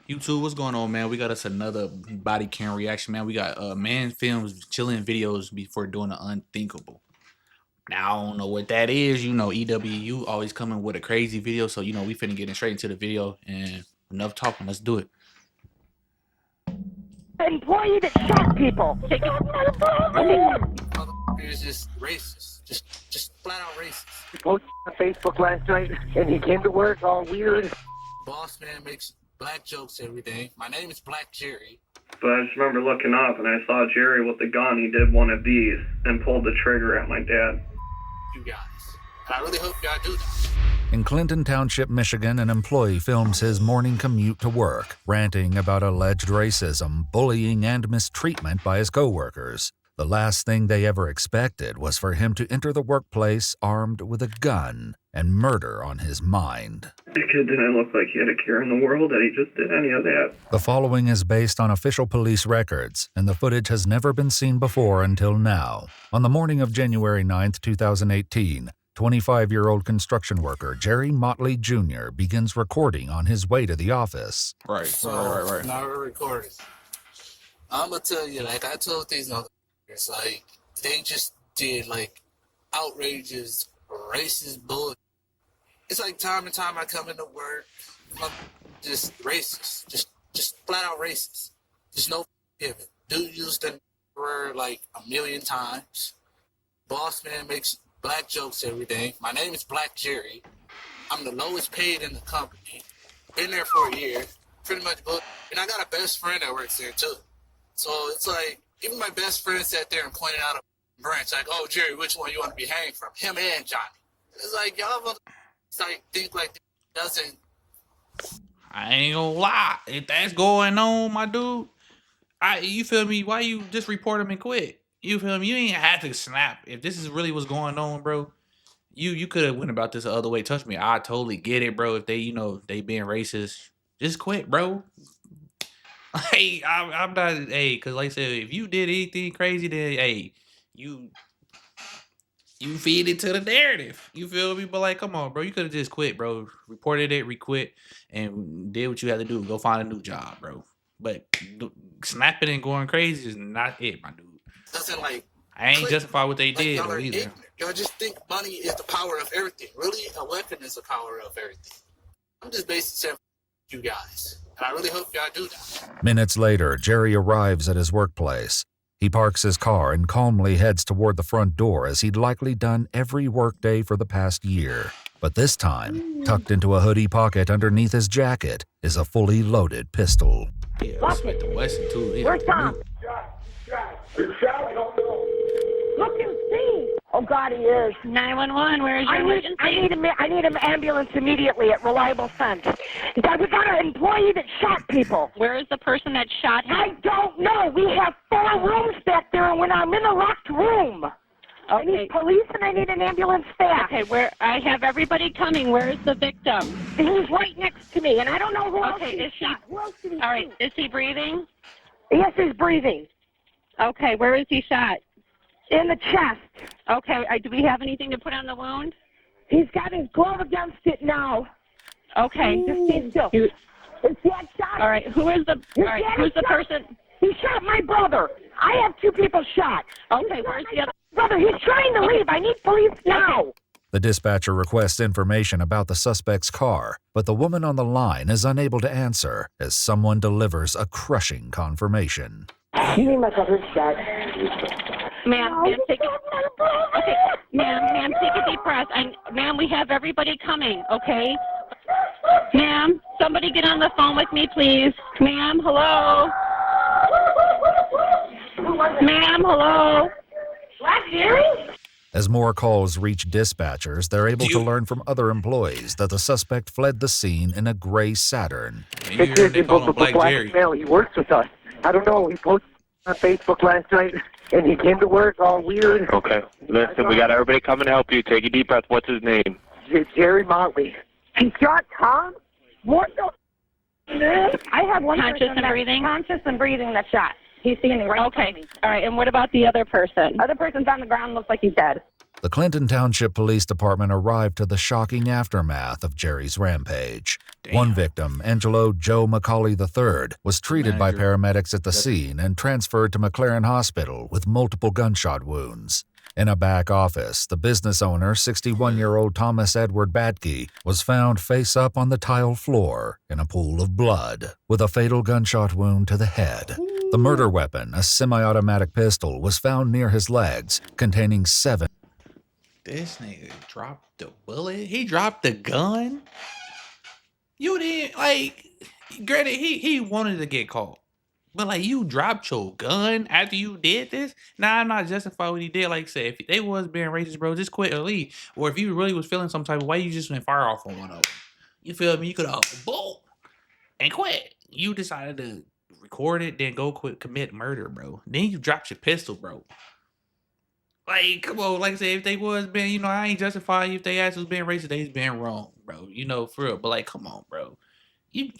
YouTube, what's going on, man? We got us another body cam reaction, man. We got man films chilling videos before doing the unthinkable. Now I don't know what that is. You know, EWU always coming with a crazy video, so we finna get straight into the video and enough talking. Let's do it. Employee that shot people. Is just racist, just flat out racist. He posted on Facebook last night, and he came to work all weird. Boss man makes black jokes every day. My name is Black Jerry. But I just remember looking up and I saw Jerry with the gun. He did one of these and pulled the trigger at my dad. You guys, and I really hope y'all do that. In Clinton Township, Michigan, an employee films his morning commute to work, ranting about alleged racism, bullying, and mistreatment by his coworkers. The last thing they ever expected was for him to enter the workplace armed with a gun and murder on his mind. The kid didn't look like he had a care in the world that he just did any of that. The following is based on official police records, and the footage has never been seen before until now. On the morning of January 9th, 2018, 25-year-old construction worker Jerry Motley Jr. begins recording on his way to the office. Right. Now we're recording. I'm gonna tell you, like I told these other, it's like they just did like outrageous, racist bullshit. It's like time and time I come into work, I'm just racist, just flat out racist. There's no giving. Dude used the word like a million times. Boss man makes black jokes every day. My name is Black Jerry. I'm the lowest paid in the company. Been there for a year, pretty much. And I got a best friend that works there too. So it's like, even my best friend sat there and pointed out a branch, like, oh, Jerry, which one you want to be hanging from? Him and Johnny. It's like, y'all like, think like that doesn't. I ain't gonna lie. If that's going on, my dude, you feel me? Why you just report him and quit? You feel me? You ain't have to snap. If this is really what's going on, bro, you could have went about this the other way. Trust me, I totally get it, bro. If they, they being racist, just quit, bro. Hey, I'm not, because like I said, if you did anything crazy, then, hey, you feed it to the narrative. You feel me? But, like, come on, bro. You could have just quit, bro. Reported it, requit, and did what you had to do. Go find a new job, bro. But snapping and going crazy is not it, my dude. Doesn't, like, I ain't justify what they did, y'all though, are either. ignorant. Y'all just think money is the power of everything. Really, a weapon is the power of everything. I'm just basically saying, you guys. And I really hope y'all do that. Minutes later, Jerry arrives at his workplace. He parks his car and calmly heads toward the front door as he'd likely done every workday for the past year. But this time, tucked into a hoodie pocket underneath his jacket, is a fully loaded pistol. Yeah, respect the Weston, too. Where's Tom? Look and see. Oh, God, he is. 911, where is your emergency? I need an ambulance immediately at Reliable Sense. We got an employee that shot people. Where is the person that shot him? I don't know. We have 4 rooms back there, and when I'm in a locked room. I need police and I need an ambulance staff. Okay, where I have everybody coming. Where is the victim? He's right next to me, and I don't know who else is he? shot. Who else did he All right, shoot? is he breathing? Yes, he's breathing. Okay, where is he shot? In the chest. Okay, do we have anything to put on the wound? He's got his glove against it now. Okay. Just stay still. His dad shot. All right, who's the person? He shot my brother. I have 2 people shot. Okay, where's the other? Brother, he's trying to leave. I need police now. The dispatcher requests information about the suspect's car, but the woman on the line is unable to answer as someone delivers a crushing confirmation. You need my brother's shot. Ma'am, take a deep breath. Ma'am, we have everybody coming, okay? Ma'am, somebody get on the phone with me, please. Ma'am, hello? Ma'am, hello? Black Jerry? As more calls reach dispatchers, they're able to learn from other employees that the suspect fled the scene in a gray Saturn. And you heard they call him Black Jerry. He works with us. I don't know. He posted on Facebook last night, and he came to work all weird. Okay. Listen, we got everybody coming to help you. Take a deep breath. What's his name? Jerry Motley. He shot Tom? What the? I have one Conscious and breathing? Conscious and breathing that shot. He's standing right Okay. behind me. All right, and what about the other person? Other person's on the ground, looks like he's dead. The Clinton Township Police Department arrived to the shocking aftermath of Jerry's rampage. One victim, Angelo Joe Macaulay III, was treated by paramedics at the scene and transferred to McLaren Hospital with multiple gunshot wounds. In a back office, the business owner, 61-year-old Thomas Edward Badke, was found face up on the tile floor in a pool of blood, with a fatal gunshot wound to the head. The murder weapon, a semi-automatic pistol, was found near his legs, containing 7. This nigga dropped the bullet. He dropped the gun. You didn't, like, granted, he wanted to get caught. But, like, you dropped your gun after you did this? Nah, I'm not justifying what he did. Like I said, if they was being racist, bro, just quit or leave. Or if you really was feeling some type of way, you just went fire off on one of them. You feel me? You could have, boom, and quit. You decided to record it, then go commit murder, bro. Then you dropped your pistol, bro. Like, come on, like I said, if they was being, you know, I ain't justifying if they ass was being racist, they was being wrong, bro. You know, for real. But, like, come on, bro. You...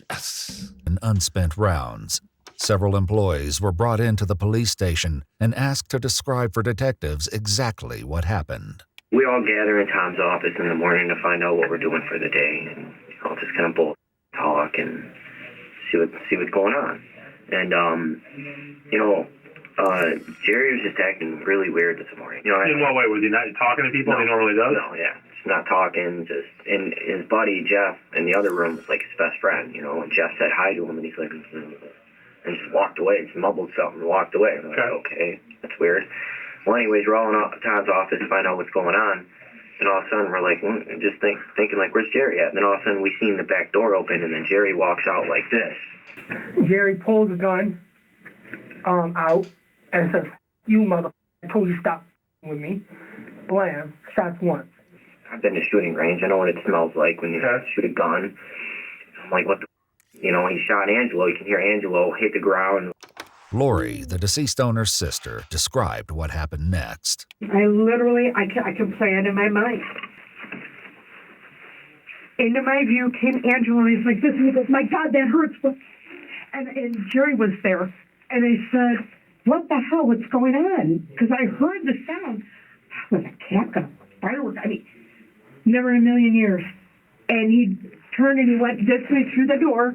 And unspent rounds. Several employees were brought into the police station and asked to describe for detectives exactly what happened. We all gather in Tom's office in the morning to find out what we're doing for the day, and I'll just kind of talk and see what's going on. And Jerry was just acting really weird this morning. You know, in what way? Was he not talking to people? No, he normally does. No, yeah, just not talking. Just and his buddy Jeff in the other room was like his best friend. You know, and Jeff said hi to him, and he's like. And just walked away, just mumbled something and walked away. I'm like, okay, that's weird. Well, anyways, we're all in Todd's office to find out what's going on. And all of a sudden, we're like, just thinking like, where's Jerry at? And then all of a sudden, we seen the back door open, and then Jerry walks out like this. Jerry pulls the gun out and says, "You motherfucker, I told you to stop with me." Blam, shots once. I've been to shooting range. I know what it smells like when you shoot a gun. I'm like, what the You know, when he shot Angelo, you can hear Angelo hit the ground. Lori, the deceased owner's sister, described what happened next. I can play it in my mind. Into my view came Angelo, and he's like this, and he goes, "My God, that hurts." And Jerry was there, and I said, "What the hell? What's going on?" Because I heard the sound. Was a cat gun, fireworks? I mean, never in a million years. And he turned and he went this way through the door,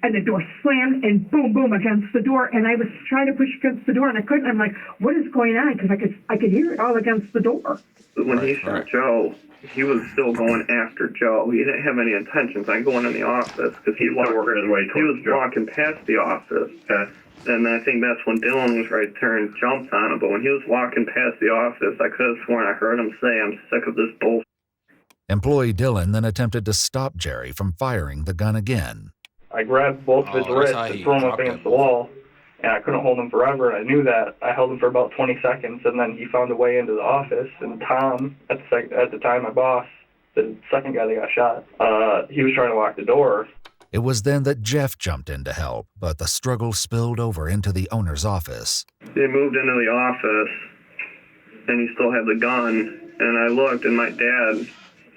and the door slammed and boom, boom against the door. And I was trying to push against the door, and I couldn't. I'm like, "What is going on?" Because I could hear it all against the door. When he shot Joe, he was still going after Joe. He didn't have any intentions on going in the office because he was walking past the office. And I think that's when Dylan was right there and jumped on him. But when he was walking past the office, I could have sworn I heard him say, "I'm sick of this bullshit." Employee Dylan then attempted to stop Jerry from firing the gun again. I grabbed both of his wrists and threw him up against the wall, and I couldn't hold him forever, and I knew that. I held him for about 20 seconds, and then he found a way into the office, and Tom, at the time my boss, the second guy that got shot, he was trying to lock the door. It was then that Jeff jumped in to help, but the struggle spilled over into the owner's office. They moved into the office, and he still had the gun, and I looked, and my dad,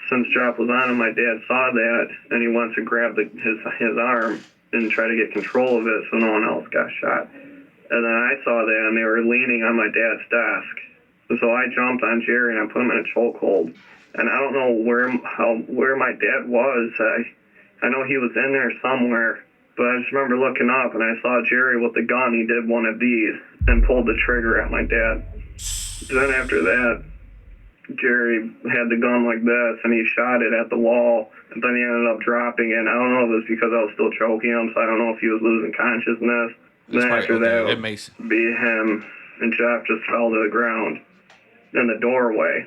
since Jeff was on him, my dad saw that, and he went to grab his arm and try to get control of it so no one else got shot. And then I saw that, and they were leaning on my dad's desk. And so I jumped on Jerry, and I put him in a chokehold. And I don't know where my dad was. I know he was in there somewhere, but I just remember looking up, and I saw Jerry with the gun. He did one of these and pulled the trigger at my dad. Then after that, Jerry had the gun like this, and he shot it at the wall, and then he ended up dropping it. I don't know if it was because I was still choking him, so I don't know if he was losing consciousness. Then after that, it would be him, and Jeff just fell to the ground in the doorway.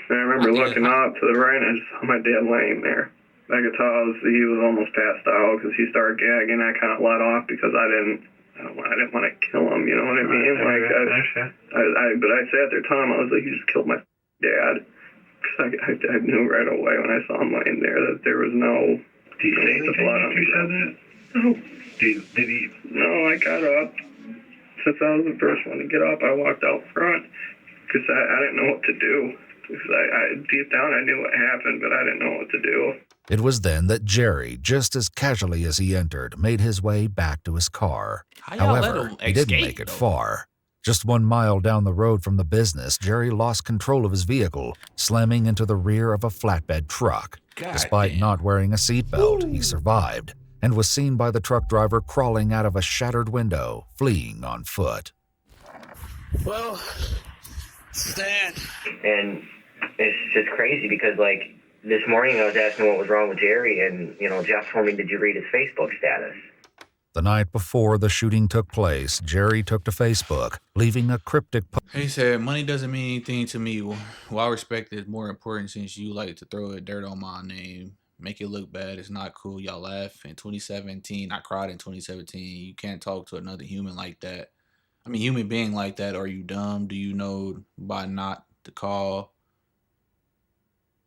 And I remember looking up to the right, and I just saw my dad laying there. I could tell he was almost passed out because he started gagging. I kind of let off because I didn't want to kill him, you know what I mean? But I sat there telling him, I was like, "You just killed my dad." Because I knew right away when I saw him laying there that there was no blood on him. No. Did he? No, I got up. Since I was the first one to get up, I walked out front because I didn't know what to do. Because I deep down I knew what happened, but I didn't know what to do. It was then that Jerry, just as casually as he entered, made his way back to his car. However, he didn't make it far. Just 1 mile down the road from the business, Jerry lost control of his vehicle, slamming into the rear of a flatbed truck. God Despite damn. not wearing a seatbelt, he survived and was seen by the truck driver crawling out of a shattered window, fleeing on foot. Well, Stan. And it's just crazy because, like, this morning I was asking what was wrong with Jerry, and, you know, Jeff told me, did you read his Facebook status? The night before the shooting took place, Jerry took to Facebook, leaving a cryptic post. He said, money doesn't mean anything to me. While respect is more important since you like to throw a dirt on my name. Make it look bad. It's not cool. Y'all laugh. In 2017, I cried in 2017. You can't talk to another human like that. I mean, human being like that. Are you dumb? Do you know by not to call?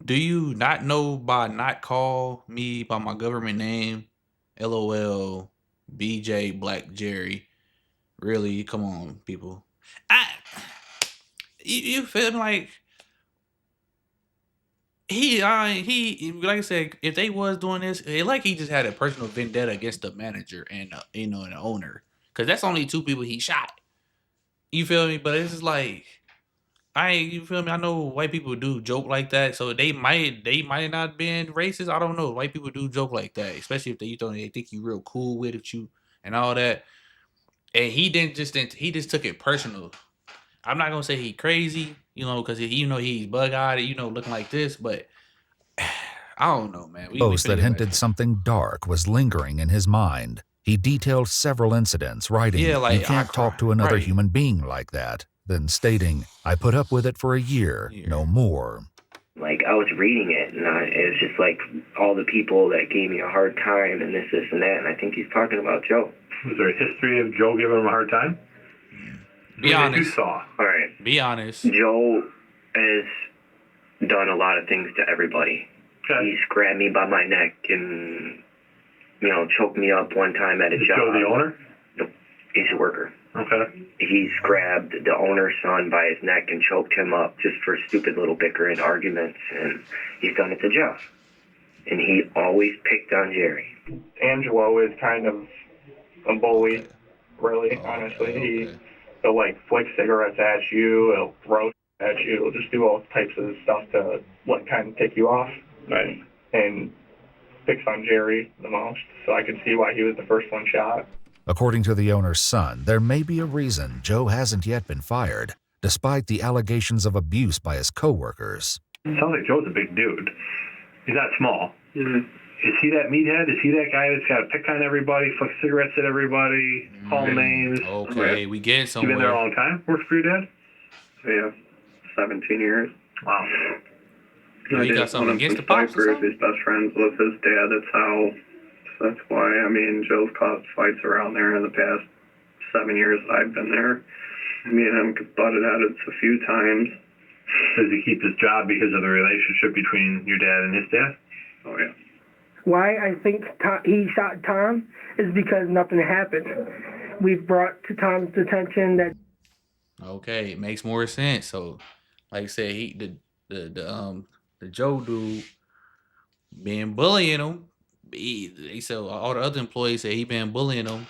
Do you not know by not call me by my government name? LOL. BJ Black Jerry. Really? Come on, people. You feel like he like I said, if they was doing this, it like he just had a personal vendetta against the manager and and the owner, because that's only 2 people he shot. You feel me? But it's just like you feel me? I know white people do joke like that, so they might not been racist. I don't know. White people do joke like that, especially if they think you real cool with you and all that. And he just took it personal. I'm not gonna say he crazy, because he's bug eyed, looking like this, but I don't know, man. Post that hinted something dark was lingering in his mind. He detailed several incidents, writing, Yeah, like, "You can't talk to another human being like that," then stating, "I put up with it for a year, no more." Like, I was reading it, and it was just like all the people that gave me a hard time and this, and that, and I think he's talking about Joe. Was there a history of Joe giving him a hard time? Be honest. You saw. All right. Be honest. Joe has done a lot of things to everybody. Okay. He's grabbed me by my neck and, choked me up one time at a job. Joe the owner? Nope. He's a worker. Okay. He's grabbed the owner's son by his neck and choked him up just for stupid little bickering arguments, and he's done it to Jeff. And he always picked on Jerry. Angelo is kind of a bully, really, honestly. He'll, like, flick cigarettes at you, he'll throw at you, he'll just do all types of stuff to, like, kind of tick you off. Right. And picks on Jerry the most, so I could see why he was the first one shot. According to the owner's son, there may be a reason Joe hasn't yet been fired, despite the allegations of abuse by his coworkers. Sounds like Joe's a big dude. He's not small. Mm-hmm. Is he that meathead? Is he that guy that's got to pick on everybody, flick cigarettes at everybody, call names? Okay, we get somewhere. You been there a long time? Worked for your dad? Yeah, 17 years. Wow. You got something against the Pops or something? He's best friends with his dad. That's why. I mean, Joe's caused fights around there in the past 7 years that I've been there. Me and him butted heads a few times. Does he keep his job because of the relationship between your dad and his dad? Oh, yeah. Why I think he shot Tom is because nothing happened. We've brought to Tom's attention that. Okay, it makes more sense. So, like I said, the Joe dude been bullying him. He said all the other employees say he been bullying him.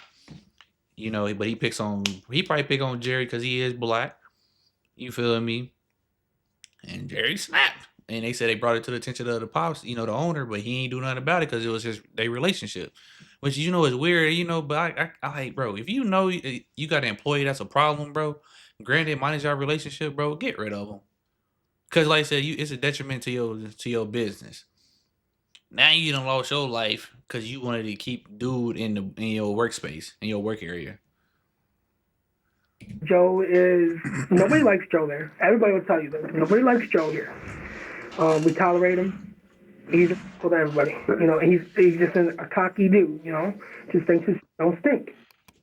But he probably pick on Jerry because he is black. You feel me? And Jerry snapped. And they said they brought it to the attention of the Pops, the owner, but he ain't do nothing about it because it was just their relationship. Which, is weird, but I hate, bro, if you got an employee that's a problem, bro, granted, minus your relationship, bro, get rid of them. Because, like I said, it's a detriment to your business. Now you done lost your life because you wanted to keep dude in your workspace, in your work area. Joe is... Nobody likes Joe there. Everybody will tell you that. Nobody likes Joe here. We tolerate him. He's with everybody. He's just a cocky dude, just thinks he don't stink.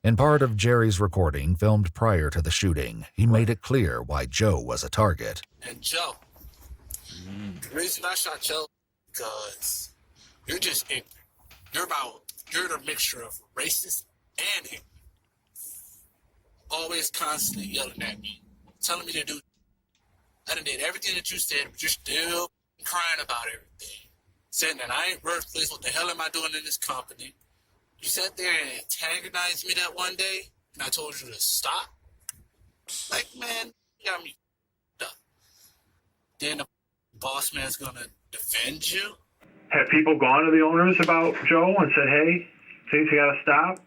In part of Jerry's recording, filmed prior to the shooting, he made it clear why Joe was a target. And Joe, the reason I shot Joe because you're just ignorant. You're the mixture of racist and ignorant. Always constantly yelling at me, telling me to do. I done did everything that you said, but you're still crying about everything. Saying that I ain't worthless, what the hell am I doing in this company? You sat there and antagonized me that one day, and I told you to stop. Like, man, you got me up. Then the boss man's gonna defend you? Have people gone to the owners about Joe and said, hey, things you gotta stop?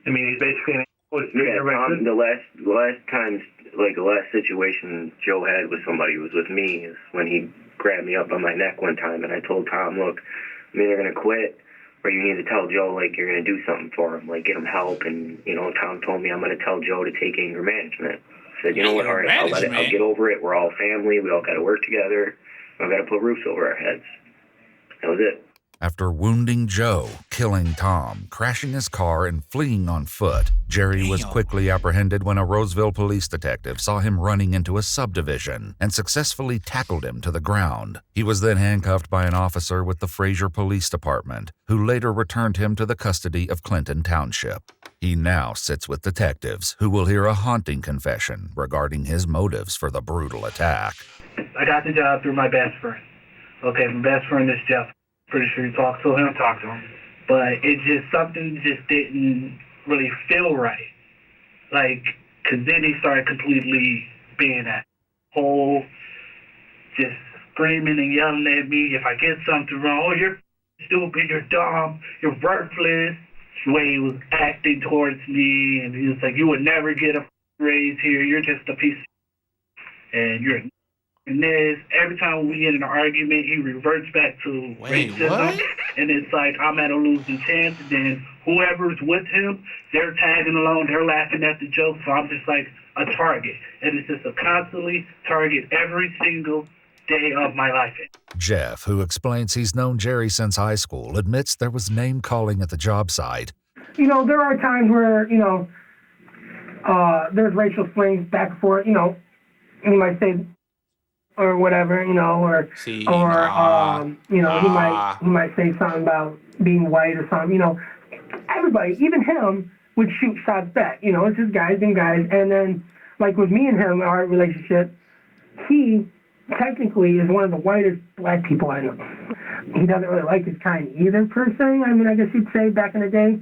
I mean, he's basically an asshole. Yeah, the last times, like the last situation Joe had with somebody was with me, is when he grabbed me up on my neck one time, and I told Tom, look, I'm either gonna quit, or you need to tell Joe, like, you're gonna do something for him, like get him help. And, you know, Tom told me I'm gonna tell Joe to take anger management. I said, you know what, all right, I'll get over it. We're all family. We all gotta work together. I've gotta put roofs over our heads. That was it. After wounding Joe, killing Tom, crashing his car, and fleeing on foot, Jerry was quickly apprehended when a Roseville police detective saw him running into a subdivision and successfully tackled him to the ground. He was then handcuffed by an officer with the Fraser Police Department, who later returned him to the custody of Clinton Township. He now sits with detectives who will hear a haunting confession regarding his motives for the brutal attack. I got the job through my best friend. Okay, my best friend is Jeff. Pretty sure you talked to him. But it just, something just didn't really feel right. Like, cause then he started completely being that whole, just screaming and yelling at me if I get something wrong. Oh, you're stupid, you're dumb, you're worthless. The way he was acting towards me, and he was like, you would never get a raise here, you're just a piece of and you're and this. Every time we get in an argument, he reverts back to racism. What? And it's like, I'm at a losing chance. And then whoever's with him, they're tagging along, they're laughing at the joke. So I'm just like a target. And it's just a constantly target every single day of my life. Jeff, who explains he's known Jerry since high school, admits there was name-calling at the job site. You know, there are times where, you know, there's racial slings back and forth, you know, he might say, or whatever, you know, you know, he might say something about being white or something, you know. Everybody, even him, would shoot shots back. You know, it's just guys and guys. And then, like with me and him, our relationship, he technically is one of the whitest black people I know. He doesn't really like his kind either, per se. I mean, I guess you'd say back in the day,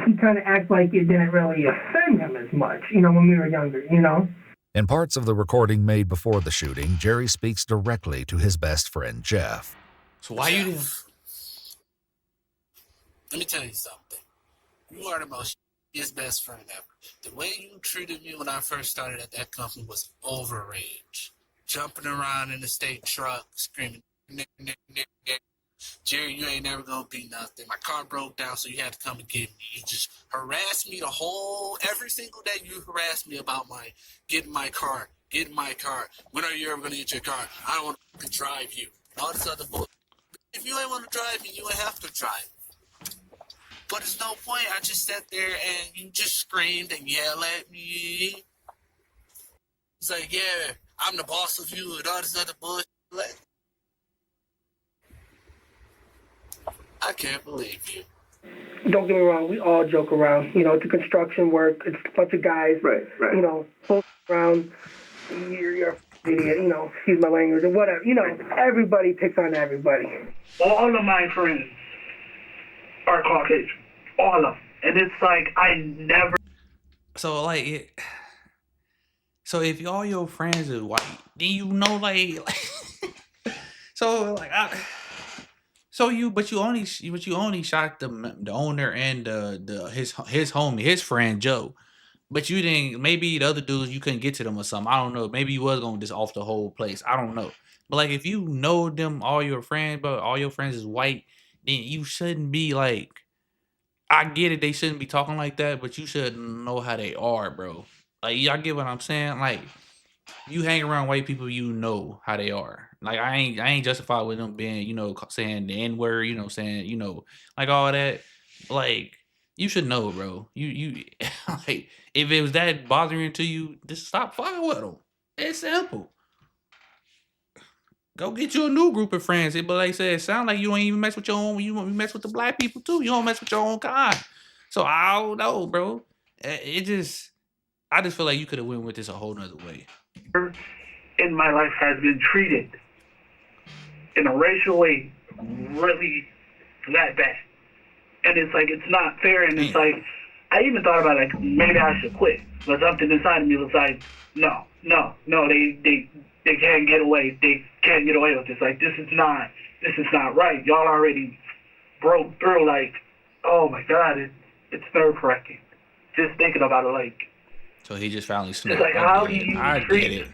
he kind of acts like it didn't really offend him as much, you know, when we were younger, you know. In parts of the recording made before the shooting, Jerry speaks directly to his best friend, Jeff. So why you didn't... Let me tell you something. You are the most his best friend ever. The way you treated me when I first started at that company was overrage. Jumping around in the state truck, screaming, "Nick, Nick, Nick, Nick. Jerry, you ain't never gonna be nothing. My car broke down, so you had to come and get me." You just harassed me every single day. You harassed me about getting my car. When are you ever gonna get your car? I don't want to drive you. All this other bullshit. If you ain't want to drive me, you ain't have to drive. But there's no point. I just sat there and you just screamed and yelled at me. It's like, yeah, I'm the boss of you and all this other bullshit. Like, I can't believe you. Don't get me wrong, we all joke around. You know, it's a construction work. It's a bunch of guys, right. You know, both around. You're an idiot, you know, excuse my language, or whatever. You know, everybody picks on everybody. All of my friends are Caucasian. All of them. And it's like, I never... So, like, so if all your friends is white, then you know, like so, like, but you only shot the owner and his homie, his friend Joe. But you didn't. Maybe the other dudes you couldn't get to them or something. I don't know. Maybe you was gonna just off the whole place. I don't know. But like, if you know them, all your friends, but all your friends is white, then you shouldn't be like. I get it. They shouldn't be talking like that, but you should know how they are, bro. Like, y'all get what I'm saying? Like, you hang around white people, you know how they are. Like, I ain't justified with them being, you know, saying the N-word, you know, saying, you know, like all that. Like, you should know, bro. You like, if it was that bothering to you, just stop fucking with them. It's simple. Go get you a new group of friends. But like I said, it sound like you don't even mess with your own. You mess with the black people too. You don't mess with your own kind. So I don't know, bro. I just feel like you could have went with this a whole nother way. In my life has been treated in a racial way really that bad. And it's like, it's not fair. And it's like, I even thought about like maybe I should quit, but something inside of me was like, no, they can't get away. They can't get away with this. Like this is not right. Y'all already broke through. Like, oh my God, it's nerve wracking. Just thinking about it, like. So he just finally It's snapped. like how do you I get treat it.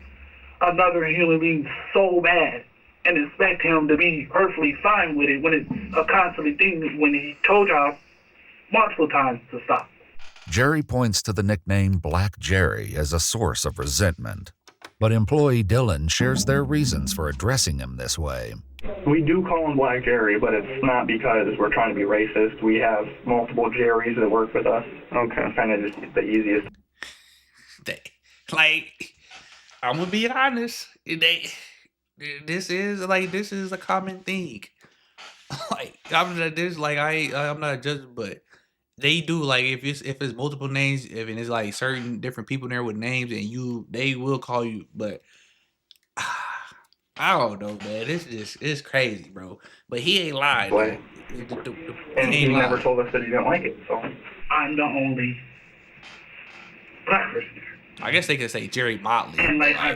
another human being so bad and expect him to be perfectly fine with it when it's a constant thing when he told y'all multiple times to stop. Jerry points to the nickname Black Jerry as a source of resentment. But employee Dylan shares their reasons for addressing him this way. We do call him Black Jerry, but it's not because we're trying to be racist. We have multiple Jerrys that work with us. Okay. Kind of just the easiest. Like, I'm gonna be honest. This is a common thing. Like, I'm not judging, but they do, like, if it's multiple names, if it's like certain different people there with names, and they will call you, but I don't know, man. It's crazy, bro. But he ain't lied, though. And he never told us that he didn't like it, so. I'm the only black person there. I guess they could say Jerry Motley. And like I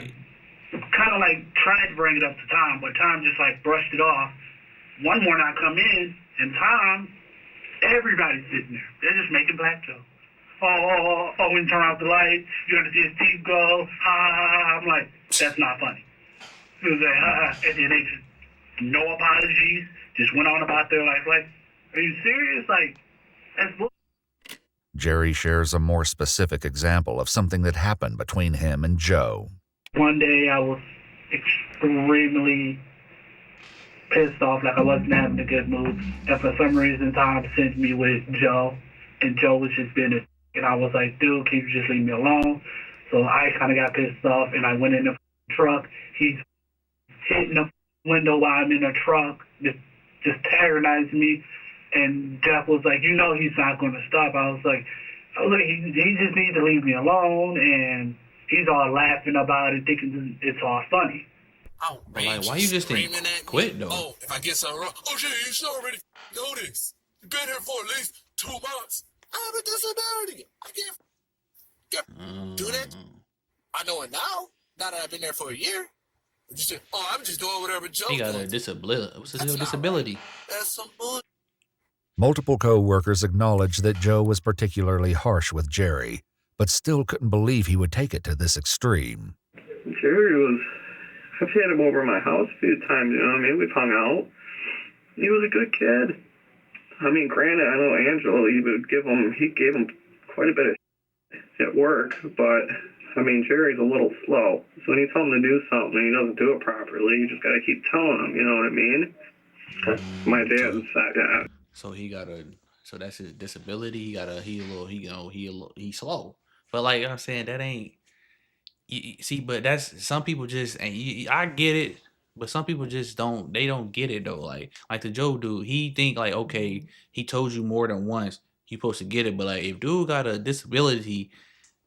kind of like tried to bring it up to Tom, but Tom just like brushed it off. One morning I come in and Tom, everybody's sitting there. They're just making black jokes. Oh, when you turn off the light, you're gonna see his teeth go. I'm like, that's not funny. He was like, and then they just no apologies, just went on about their life. Like, are you serious? Like, that's bull. Jerry shares a more specific example of something that happened between him and Joe. One day I was extremely pissed off, like I wasn't having a good mood. And for some reason, Tom sent me with Joe, and Joe was just being a, and I was like, dude, can you just leave me alone? So I kind of got pissed off, and I went in the truck. He's hitting the window while I'm in the truck, just terrorizing me. And Jeff was like, you know he's not going to stop. I was like, he just needs to leave me alone. And he's all laughing about it, thinking it's all funny. Like, why you just didn't quit, though? Oh, if I get something wrong, oh shit, you should already know this. You've been here for at least 2 months. I have a disability. I can't do that. I know it now. Now that I've been there for a year. I'm just doing whatever Joe He got a disability. What's his disability? That's some bullshit. Multiple co-workers acknowledged that Joe was particularly harsh with Jerry, but still couldn't believe he would take it to this extreme. Jerry was, I've had him over my house a few times, you know what I mean? We've hung out. He was a good kid. I mean, granted, I know Angelo, he gave him quite a bit of at work, but, I mean, Jerry's a little slow. So when you tell him to do something and he doesn't do it properly, you just got to keep telling him, you know what I mean? My dad's that. So that's his disability. He's slow. But like I'm saying, that ain't. See, but that's some people just. And I get it, but some people just don't. They don't get it though. Like the Joe dude, he think like, okay, he told you more than once. You supposed to get it, but like if dude got a disability,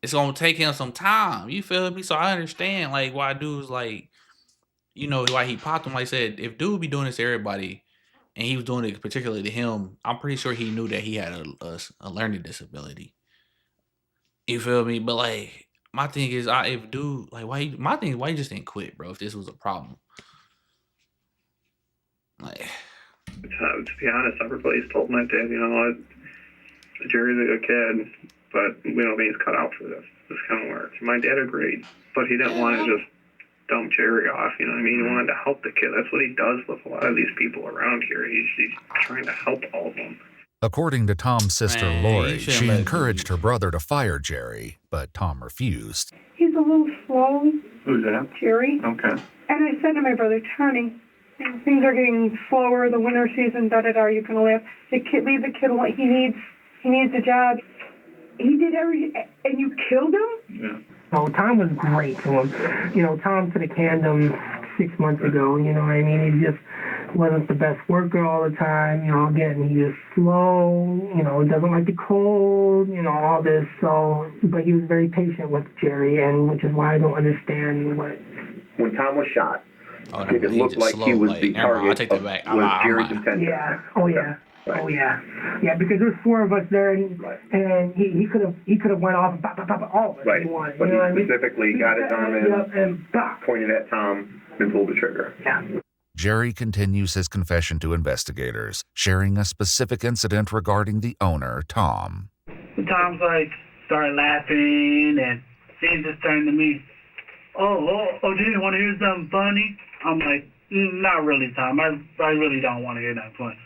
it's gonna take him some time. You feel me? So I understand like why dudes like, why he popped him. Like I said, if dude be doing this to everybody. And he was doing it particularly to him, I'm pretty sure he knew that he had a learning disability. You feel me? But like, my thing is, why you just didn't quit, bro? If this was a problem, like, to be honest, everybody's told my dad, you know what, Jerry's a good kid, but we don't mean he's cut out for this. This kind of work. My dad agreed, but he didn't want to just dump Jerry off, you know what I mean? He wanted to help the kid. That's what he does with a lot of these people around here. He's trying to help all of them. According to Tom's sister, Lori, she encouraged her brother to fire Jerry, but Tom refused. He's a little slow. Who's that? Jerry. Okay. And I said to my brother, Tony, things are getting slower, the winter season, da-da-da, you can leave the kid alone. He needs a job. He did everything, and you killed him? Yeah. Oh, Tom was great to him. Tom could have canned him 6 months ago. You know what I mean? He just wasn't the best worker all the time. Again, he was slow. Doesn't like the cold. All this. So, but he was very patient with Jerry, and which is why I don't understand what. When Tom was shot, it looked like he was the target of Jerry's intention. Yeah. Oh, yeah. Oh yeah, yeah, because there's 4 of us there, and he could have went off and all of us. Right, He wanted, but you know he what I mean? specifically got his arm in, Yep, and bop. pointed at Tom, and pulled the trigger. Yeah. Jerry continues his confession to investigators, sharing a specific incident regarding the owner, Tom. Tom's like, started laughing, and he just turned to me, oh, do you want to hear something funny? I'm like, not really, Tom. I really don't want to hear that funny.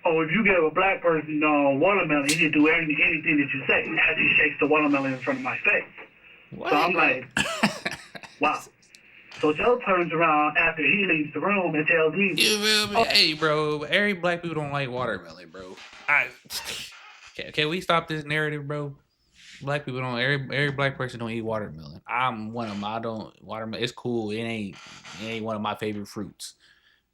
Oh, if you give a black person watermelon, he can do anything that you say. As he shakes the watermelon in front of my face. What? So I'm like, wow. So Joe turns around after he leaves the room and tells me, You feel me? Hey, bro, every black people don't like watermelon, bro. Can we stop this narrative, bro? Black people don't. Every black person don't eat watermelon. I'm one of them. I don't watermelon. It's cool. It ain't one of my favorite fruits.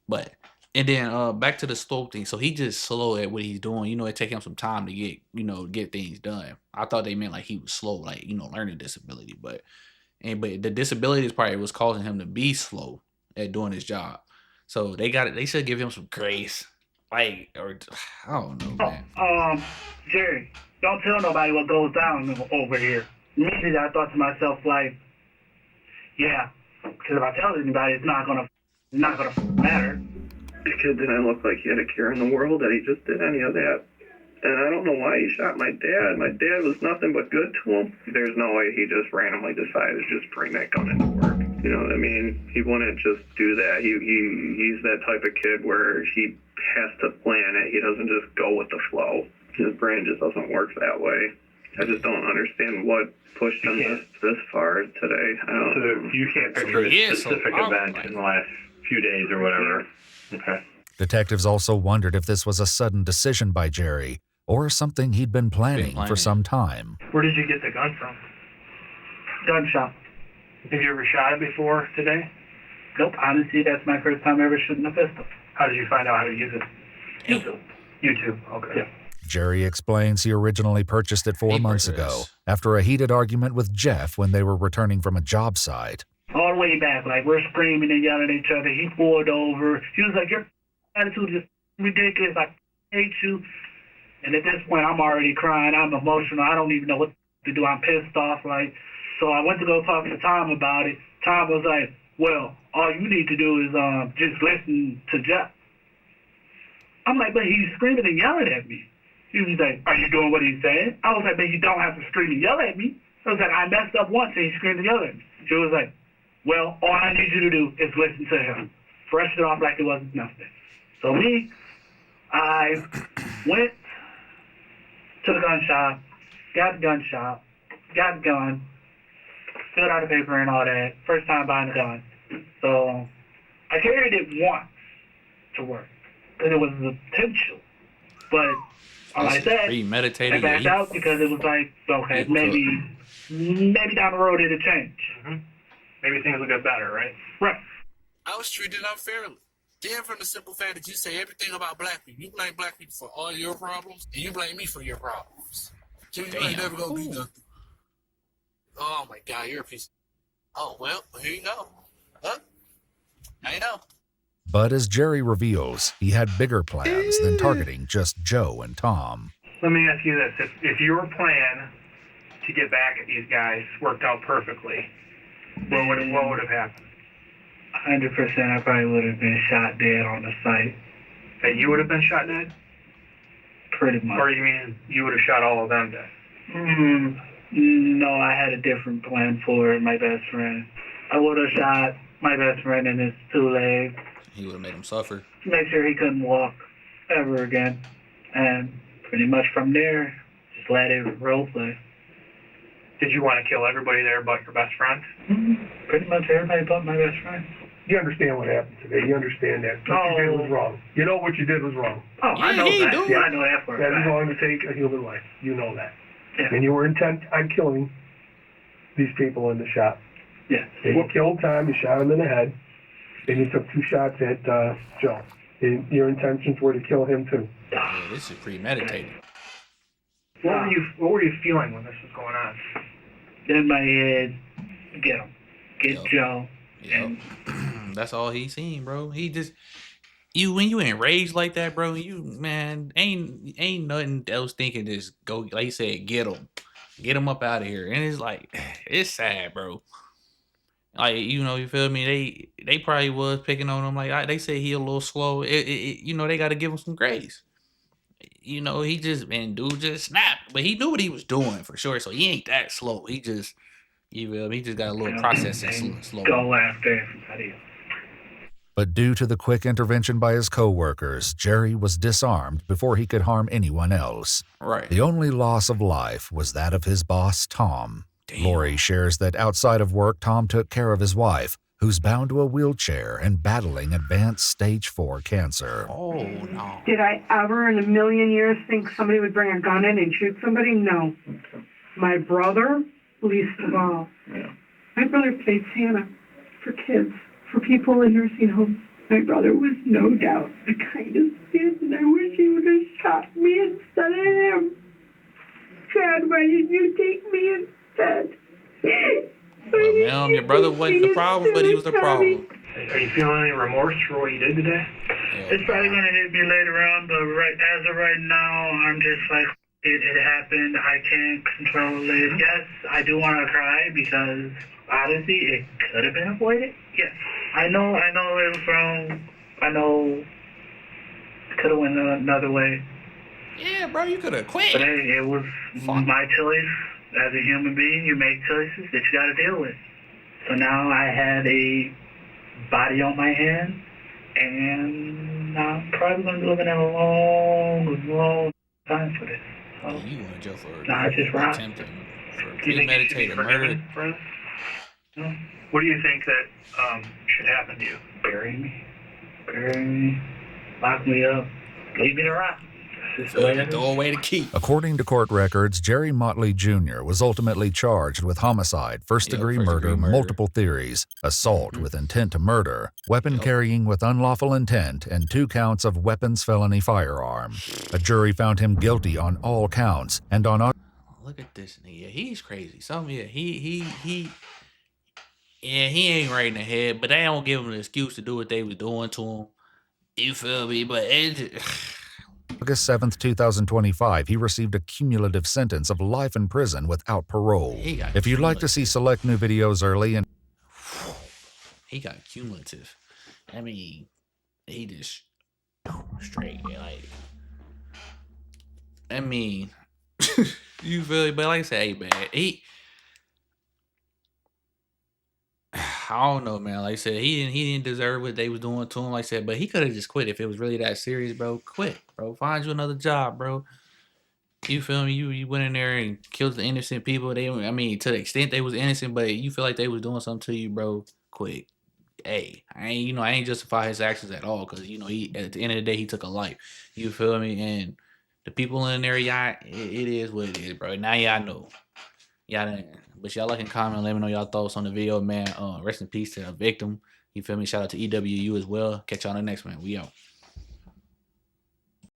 But and then back to the slow thing. So he just slow at what he's doing. You know, it take him some time to get things done. I thought they meant like he was slow, like learning disability. But the disability part was causing him to be slow at doing his job. So they should give him some grace. Like, or I don't know, man. Jerry, don't tell nobody what goes down over here. Immediately I thought to myself, like, yeah, because if I tell anybody, it's not gonna matter. The kid didn't look like he had a care in the world that he just did any of that. And I don't know why he shot my dad. My dad was nothing but good to him. There's no way he just randomly decided to just bring that gun into work. You know what I mean? He wouldn't just do that. He's that type of kid where he has to plan it. He doesn't just go with the flow. His brain just doesn't work that way. I just don't understand what pushed him this far today. So you can't picture a specific event in the last few days or whatever. Okay. Detectives also wondered if this was a sudden decision by Jerry or something he'd been planning for some time. Where did you get the gun from? Gun shop. Have you ever shot it before today? Nope. Honestly, that's my first time ever shooting a pistol. How did you find out how to use it? YouTube. Okay. Yeah. Jerry explains he originally purchased it 4 months ago after a heated argument with Jeff when they were returning from a job site. All the way back, like we're screaming and yelling at each other. He pulled over. He was like, your attitude is ridiculous. I hate you. And at this point, I'm already crying. I'm emotional. I don't even know what to do. I'm pissed off. Like, so I went to go talk to Tom about it. Tom was like, well, all you need to do is just listen to Jeff. I'm like, but he's screaming and yelling at me. He was like, are you doing what he's saying? I was like, but you don't have to scream and yell at me. I was like, I messed up once and he screamed and yelled at me. She was like, well, all I need you to do is listen to him. Brush it off like it wasn't nothing. So I went to the gun shop, got the gun shop, got the gun, filled out the paper and all that. First time buying a gun. So I carried it once to work. And it was the potential. But like that, I backed out because it was like, okay, maybe down the road it'll change. Mm-hmm. Maybe things will get better, right? Right. I was treated unfairly. Then from the simple fact that you say everything about black people, you blame black people for all your problems, and you blame me for your problems. You ain't never gonna be nothing. Oh my God, you're a piece. Oh well, here you go. Huh? I know. But as Jerry reveals, he had bigger plans than targeting just Joe and Tom. Let me ask you this. If your plan to get back at these guys worked out perfectly, what would have happened? 100%, I probably would have been shot dead on the site. That you would have been shot dead? Pretty much. Or you mean you would have shot all of them dead? No, I had a different plan for my best friend. I would have shot my best friend in his 2 legs. He would have made him suffer. Make sure he couldn't walk ever again. And pretty much from there, just let it role play. Did you want to kill everybody there but your best friend? Pretty much everybody but my best friend. You understand what happened today. You understand that what you did was wrong. You know what you did was wrong. Oh, I know that. Yeah, I know that for a fact. That is wrong to take a human life. You know that. Yeah. And you were intent on killing these people in the shop. Yes. And you killed Tom, you shot him in the head, and you took 2 shots at Joe. And your intentions were to kill him too. Yeah, this is premeditated. What were you feeling when this was going on? In my head, get him. Get Joe. Yep. That's all he seen, bro. He just when you enraged like that, bro, you man ain't nothing else thinking just go like you said, get him up out of here, and it's like it's sad, bro. Like you feel me? They probably was picking on him. Like they say he a little slow. They got to give him some grace. He just dude just snapped, but he knew what he was doing for sure. So he ain't that slow. He just he just got a little processing slow. Go after somebody. But due to the quick intervention by his coworkers, Jerry was disarmed before he could harm anyone else. Right. The only loss of life was that of his boss, Tom. Lori shares that outside of work, Tom took care of his wife, who's bound to a wheelchair and battling advanced stage 4 cancer. Oh, no. Did I ever in a million years think somebody would bring a gun in and shoot somebody? No. My brother, least of all. Yeah. My brother played Santa for kids, for people in nursing homes. My brother was no doubt the kindest kid, and I wish he would have shot me instead of him. Chad, why didn't you take me instead? Well, your brother wasn't the problem, but he was the problem. Are you feeling any remorse for what you did today? It's probably gonna hit me later on, but as of right now, I'm just like, it happened. I can't control it. Yes, I do want to cry because honestly, it could have been avoided. Yes, I know it was wrong. I know it could have went another way. Yeah, bro, you could have quit. But hey, it was my choice. As a human being, you make choices that you got to deal with. So now I had a body on my hand, and I'm probably going to be looking at a long, long time for this. So, you went to jail for attempted premeditated murder. No. What do you think that should happen to you? Bury me, lock me up, leave me to rot. Throw away the key. According to court records, Jerry Motley Jr. was ultimately charged with homicide, first-degree murder, multiple theories, assault with intent to murder, weapon carrying with unlawful intent, and 2 counts of weapons felony firearm. A jury found him guilty on all counts, and on... Look at this nigga. He's crazy. He ain't right in the head, but they don't give him an excuse to do what they was doing to him. You feel me? But August 7th, 2025, he received a cumulative sentence of life in prison without parole. If you'd like to see select new videos early and... He got cumulative. I mean, he just straight, like... I mean, you feel me? But like I said, hey, man, I don't know, man. Like I said, he didn't deserve what they was doing to him. Like I said, but he could have just quit if it was really that serious, bro. Quit, bro. Find you another job, bro. You feel me? You went in there and killed the innocent people. To the extent they was innocent, but you feel like they was doing something to you, bro. Quit. Hey, I ain't justify his actions at all, because he at the end of the day he took a life. You feel me? And the people in there, y'all, it is what it is, bro. Now y'all know. But y'all like and comment, let me know y'all thoughts on the video, man. Rest in peace to the victim. You feel me? Shout out to EWU as well. Catch y'all on the next one. We out.